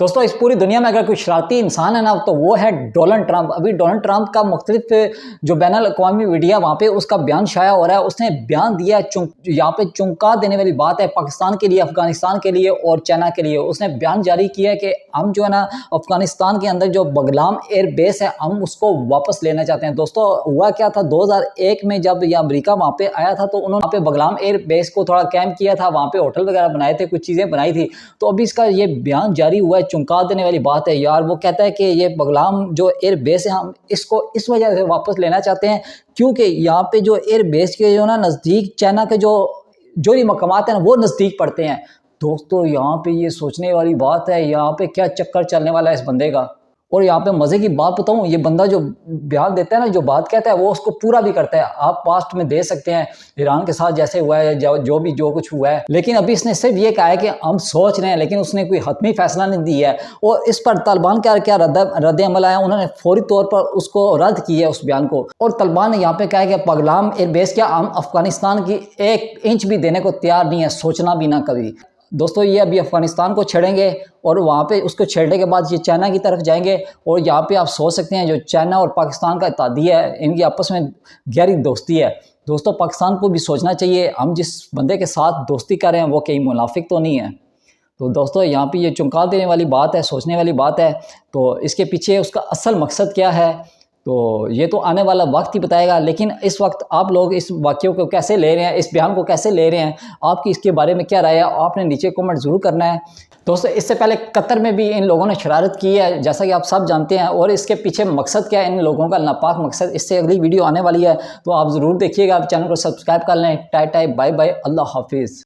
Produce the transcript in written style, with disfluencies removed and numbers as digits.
दोस्तों इस पूरी दुनिया में अगर कोई शरारती इंसान है ना तो वो है डोनाल्ड ट्रंप। अभी डोनाल्ड ट्रंप का मुख्तलिफ जो बैनुल अक़वामी मीडिया वहाँ पे उसका बयान शाया हो रहा है। उसने बयान दिया है, यहाँ पे चौंका देने वाली बात है पाकिस्तान के लिए, अफगानिस्तान के लिए और चाइना के लिए। उसने बयान जारी किया है कि हम जो है ना अफगानिस्तान के अंदर जो बगलाम एयर बेस है हम उसको वापस लेना चाहते हैं। दोस्तों हुआ क्या था, 2001 में जब ये अमरीका वहाँ पे आया था तो उन्होंने वहाँ पे बगलाम एयर बेस को थोड़ा कैम्प किया था, वहाँ पे होटल वगैरह बनाए थे, कुछ चीज़ें बनाई थी। तो अभी इसका ये बयान जारी हुआ है, चौंका देने वाली बात है यार। वो कहता है कि ये बगलाम जो एयर बेस है हम इसको इस वजह से वापस लेना चाहते हैं क्योंकि यहाँ पे जो एयर बेस के जो ना नज़दीक चाइना के जो ये मकामात हैं ना वो नज़दीक पड़ते हैं। दोस्तों यहाँ पे ये सोचने वाली बात है, यहाँ पे क्या चक्कर चलने वाला है इस बंदे का। और यहाँ पे मज़े की बात बताऊँ, ये बंदा जो बयान देता है ना, जो बात कहता है वो उसको पूरा भी करता है। आप पास्ट में दे सकते हैं ईरान के साथ जैसे हुआ है, जो कुछ हुआ है, लेकिन अभी इसने सिर्फ ये कहा है कि हम सोच रहे हैं, लेकिन उसने कोई हतमी फैसला नहीं दिया है। और इस पर तालिबान का क्या रद्द अमल आया, उन्होंने फौरी तौर पर उसको रद्द किया है उस बयान को। और तालिबान ने यहाँ पे कहा है कि बगलाम एयरबेस क्या हम अफगानिस्तान की 1 इंच भी देने को तैयार नहीं है, सोचना भी ना कभी। दोस्तों ये अभी अफगानिस्तान को छेड़ेंगे और वहाँ पे उसको छेड़ने के बाद ये चाइना की तरफ जाएंगे। और यहाँ पे आप सोच सकते हैं जो चाइना और पाकिस्तान का इत्तेहादिया है, इनकी आपस में गहरी दोस्ती है। दोस्तों पाकिस्तान को भी सोचना चाहिए हम जिस बंदे के साथ दोस्ती कर रहे हैं वो कहीं मुनाफिक तो नहीं है। तो दोस्तों यहाँ पे ये चौंका देने वाली बात है, सोचने वाली बात है। तो इसके पीछे उसका असल मकसद क्या है तो ये तो आने वाला वक्त ही बताएगा। लेकिन इस वक्त आप लोग इस वाक़े को कैसे ले रहे हैं, इस बयान को कैसे ले रहे हैं, आपकी इसके बारे में क्या राय है, आपने नीचे कमेंट ज़रूर करना है। दोस्तों इससे पहले कतर में भी इन लोगों ने शरारत की है जैसा कि आप सब जानते हैं, और इसके पीछे मकसद क्या है इन लोगों का, नापाक मकसद। इससे अगली वीडियो आने वाली है तो आप ज़रूर देखिएगा। आप चैनल को सब्सक्राइब कर लें। टाटा बाय बाय, अल्लाह हाफिज़।